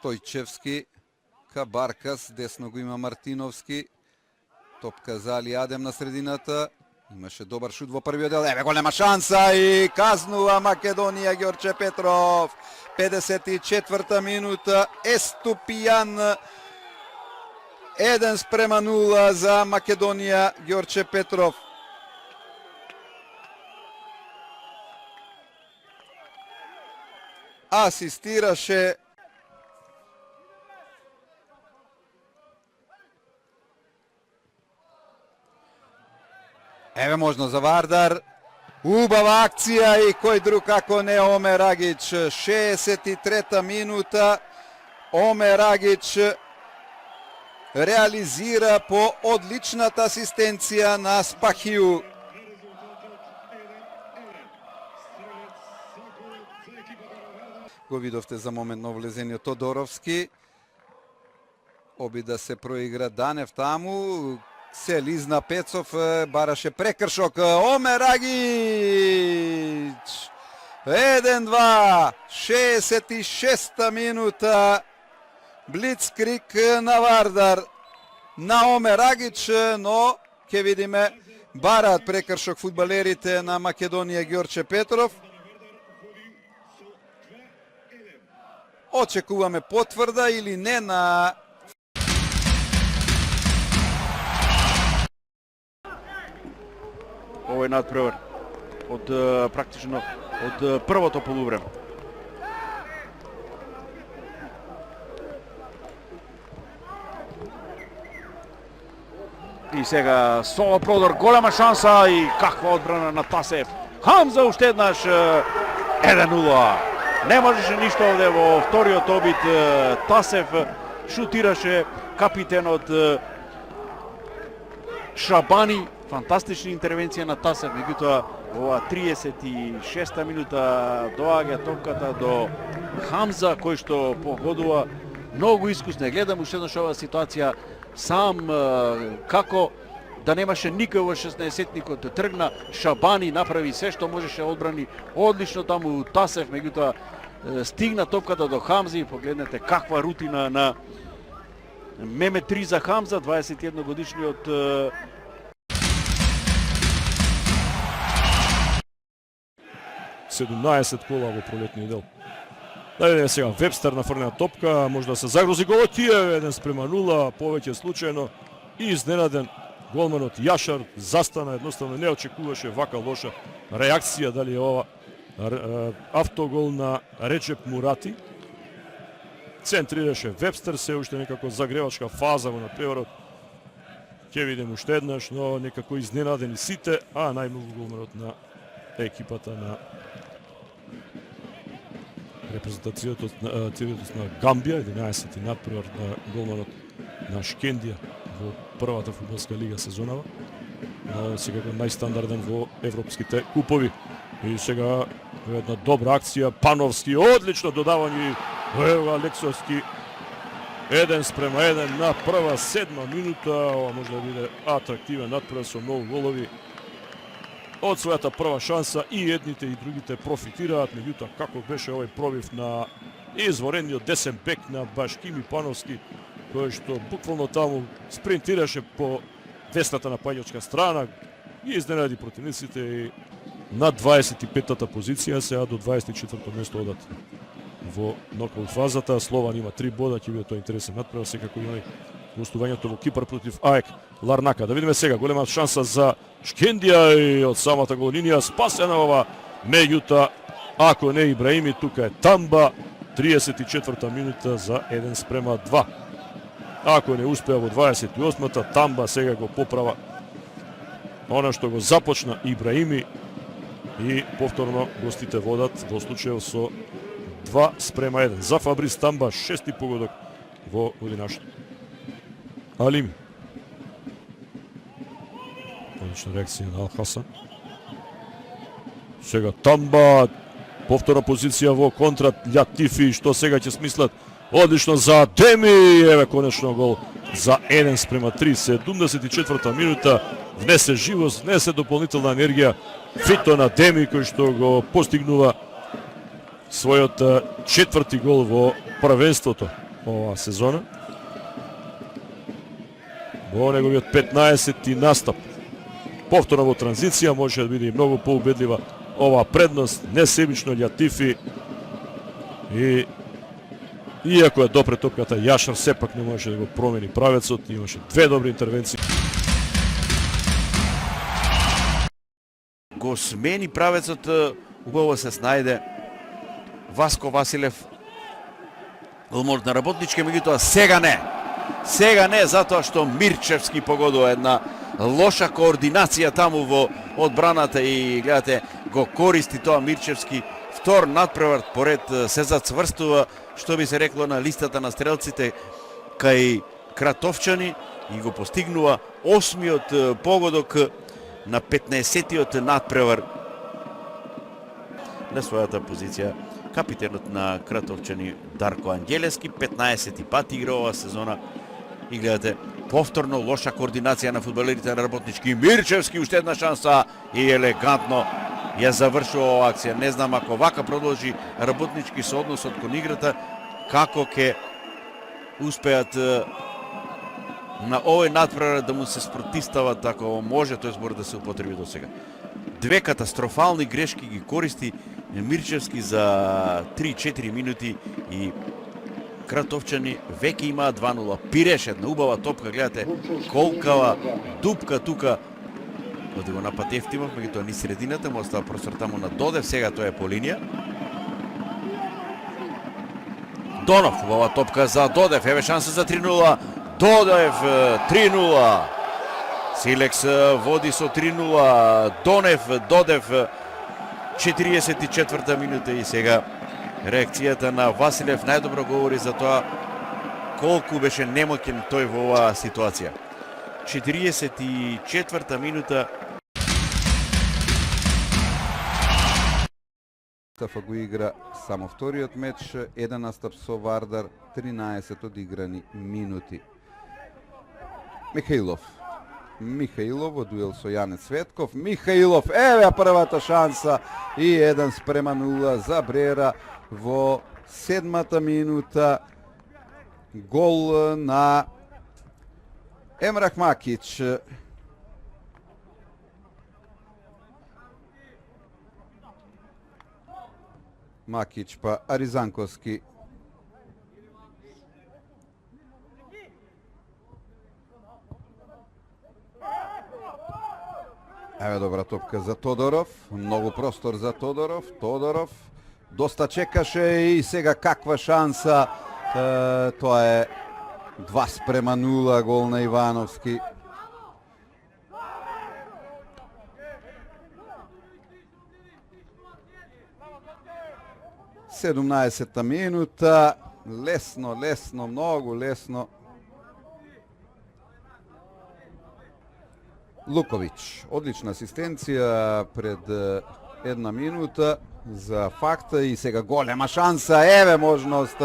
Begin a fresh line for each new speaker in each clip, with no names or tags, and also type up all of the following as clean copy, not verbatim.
Стојчевски ка Баркас, десно го има Мартиновски. Топка за Али Адем на средината. Имаше добар шут во првиот дел. Еве голема шанса и казнува Македонија Ѓорче Петров. 54-та минута. Еступијан 1:0 за Македонија Ѓорче Петров. Асистираше еве можно за Вардар. Убава акција и кој друг како не Омер Агич. 63-та минута. Омер Агич реализира по одличната асистенција на Спахију. Го видовте за момент на влезениот Тодоровски. Оби да се проигра Данев таму. Се лизна Пецов, бараше прекршок. Омер Агич! 1-2, 66-та минута. Блицкрик на Вардар. На Омер Агич, но ќе видиме бараат прекршок фудбалерите на Македонија Ѓорче Петров. Очекуваме потврда или не на
овој надпревар од практично од првото полувреме. И сега со продор, голема шанса и каква одбрана на Тасев. Хамза уште еднаш 1-0. Не можеше ништо овде во вториот обид. Тасев шутираше, капитенот Шабани. Фантастична интервенција на Тасев, меѓутоа ова 36-та минута доаѓа топката до Хамза, кој што погодува многу искусно. Гледам уште еднаш оваа ситуација сам како да немаше никој во 16-тникот, тргна Шабани, направи се што можеше, одбрани одлично таму Тасев, меѓутоа стигна топката до Хамзи и погледнете каква рутина на Мемет 3 за Хамза, 21 годишниот.
Седумнаесет кола во пролетниот дел. Дајде сега Вебстер на фрнена топка, може да се загрози голот, тие 1:0, повеќе случајно и изненаден голманот Јашар застана, едноставно не очекуваше вака лоша реакција. Дали е ова автогол на Речеп Мурати? Центрираше Вебстер, се уште некако загревачка фаза во надпреварот. Ќе видиме уште еднаш, но некако изненадени сите, а најмногу голманот на екипата на репрезентацијата на Гамбија, 11-ти надпревар на голманот на Шкендија во првата фудбалска лига сезонава. Сега најстандарден во европските купови. И сега една добра акција, Пановски, одлично додавање, ево Алексовски, 1:1 на прва 7 минута. Ова може да биде атрактивен надпревар со многу голови. Од својата прва шанса и едните и другите профитираат, меѓутоа како беше овој пробив на изворениот десен бек на Башкими Пановски, кој што буквално таму спринтираше по десната напаѓачка страна и изненади противниците и на 25-та позиција, сега до 24-то место одат во нокаут фазата. Слован има 3 бода, ќе биде тоа интересен надпревар, секако има гостувањето во Кипар против АЕК Ларнака. Да видиме сега голема шанса за Шкендија и од самата голинија спасена ова, меѓутоа ако не Ибраими, тука е Тамба, 34-та минута за 1:2. Ако не успеа во 28-та, Тамба сега го поправа она што го започна Ибраими и повторно гостите водат во случајот со 2:1. За Фабрис Тамба, 6-ти погодок во годинашто. Алими. Одлична реакција на Ал-Хасан. Сега Тамба, повторна позиција во контра Лјатифи, што сега ќе смислат. Одлично за Деми, еве конечно гол за 1:3, 74-та минута. Внесе живост, внесе дополнителна енергија. Фито на Деми, кој што го постигнува својот 4-ти гол во првенството. оваа сезона. Во неговиот 15-ти настап. Повторно во транзиција може да биде и многу поубедлива оваа предност, несебично Лјатифи. И иако е допре топката, Јашар сепак не може да го промени правецот, имаше две добри интервенции.
Го смени правецот, убаво се снајде Васко Василев. Голмот на Работнички, меѓутоа сега не. Сега не, затоа што Мирчевски погодува една лоша координација таму во одбраната и гледате го користи тоа Мирчевски. Втор надпревар поред се зацврстува, што би се рекло на листата на стрелците кај Кратовчани и го постигнува 8-миот погодок на 15-тиот надпревар на својата позиција. Капитенот на Кратовчани Дарко Ангелески 15 пат игра оваа сезона и гледате повторно лоша координација на фудбалерите на Работнички. Мирчевски уште една шанса и елегантно ја завршува оваа акција. Не знам ако вака продолжи Работнички со односот кон играта, како ќе успеат на овој надпревар да му се спротивстават ако може тој збор да се употреби до сега. Две катастрофални грешки ги користи Мирчевски за 3-4 минути и Кратовчани веќе имаат 2-0. Пиреш една убава топка, гледате колкава дупка тука. Оди го напад Ефтимов, меѓутоа ни средината, му остава простор таму на Додев, сега тоа е по линија. Донов, убава топка за Додев, еве шанса за 3-0. Додев 3-0. Силекс води со 3-0. Додев 44-та минута и сега реакцијата на Василев најдобро говори за тоа колку беше немоќен тој во оваа ситуација. 44-та минута.
Стафа го игра само вториот меч, еден настап со Вардар, 13 одиграни минути. Михаилов во дуел со Јане Цветков. Михаилов, еве првата шанса и 1:0 за Брера во 7-та минута. Гол на Емрах Макич. Макич па Аризанковски. Еве добра топка за Тодоров, многу простор за Тодоров. Тодоров доста чекаше и сега каква шанса. Тоа е 2:0 гол на Ивановски. Седумнаесетта минута, лесно, многу лесно. Лукович, одлична асистенција пред една минута за факта и сега голема шанса, еве можност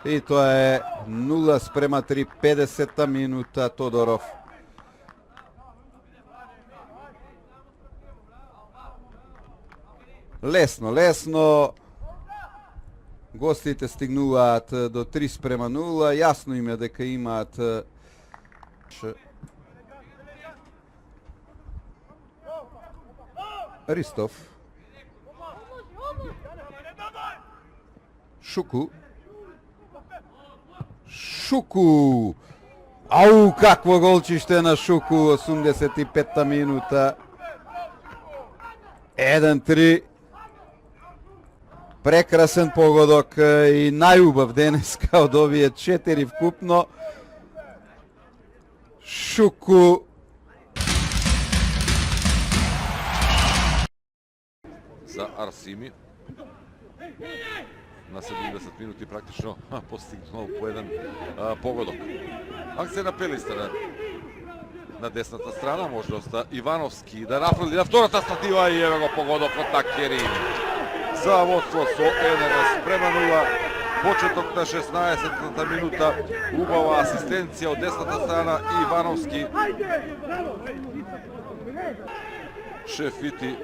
и тоа е 0:3, 50-та минута, Тодоров. Лесно, гостите стигнуваат до 3:0, јасно им е дека имаат Ристов. Шуку. Ау, какво голчиште на Шуку, 85-та минута. 1:3. Прекрасен погодок и најубав денеска од овие 4 вкупно. Шуку.
За Арсими. На 70 минути практично постигнал по еден погодок. Акција на Пелистер на десната страна, можност Ивановски да нафрли на втората статива и еве го погодокот на Керим. За водство со 1:0, почеток на 16-та минута, убава асистенција од десната страна Ивановски. Шефити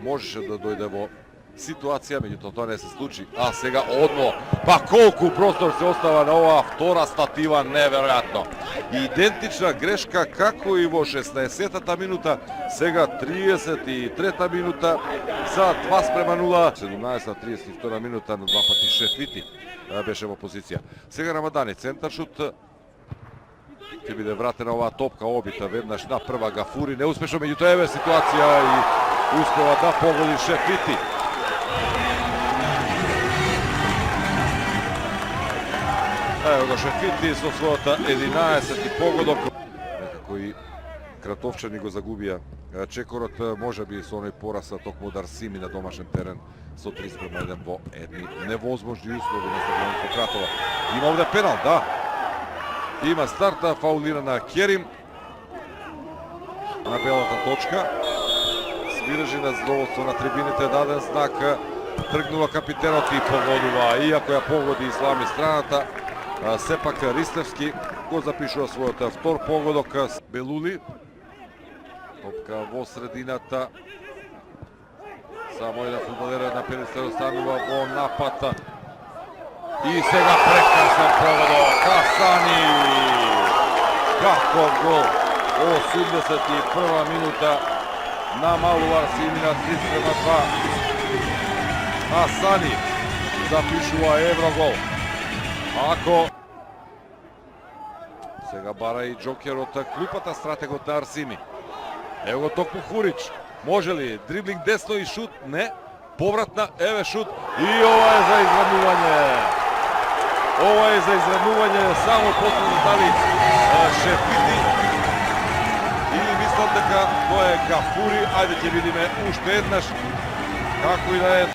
можеше да дојде во ситуација, меѓутоа тоа не се случи. А сега одмо, па колку простор се остава на оваа втора статива, неверојатно. Идентична грешка како и во 16-та минута, сега 33-та минута за 2:0. 17-32 минута на два пати Шефити беше во позиција. Сега Рамадани, центар шут. Ќе биде вратена оваа топка, обита веднаш на прва Гафури, неуспешно, меѓутоа еве ситуација и успева да погоди Шефити. Ево го Шефити со својата 11-ти погодок. Некако и Кратовчани го загубија чекорот, можеби со оној пораз токму од Арсими на домашен терен со 3:1 во едни невозможни услови на стадионот во Кратова. Има овде пенал, да. Има старта, фаулира на Керим на белата точка. Свирежи на задоволство на трибините, даден знак, тргнува капитенот и погодува. Иако ја погоди Ислами страната, сепак Ристевски го запишува својот втор погодок. Белули, топка во средината. Само еден фудбалер на Пелистер останува во напад. И сега прекрасен погодок, Хасани! Каков гол! 81 минута на Малу Арсими на 3:2. Хасани запишува еврогол. Ако сега бара и Джокерот клупата, стратегот на Арсими. Ево го токму Хурич. Може ли дриблинг десно и шут? Не. Повратна, еве шут. И ова е за изравнување. Ова е за изравнување, само после стави Шефити. И мислам дека тоа е Гафури. Ајде ќе видиме уште еднаш како и да е.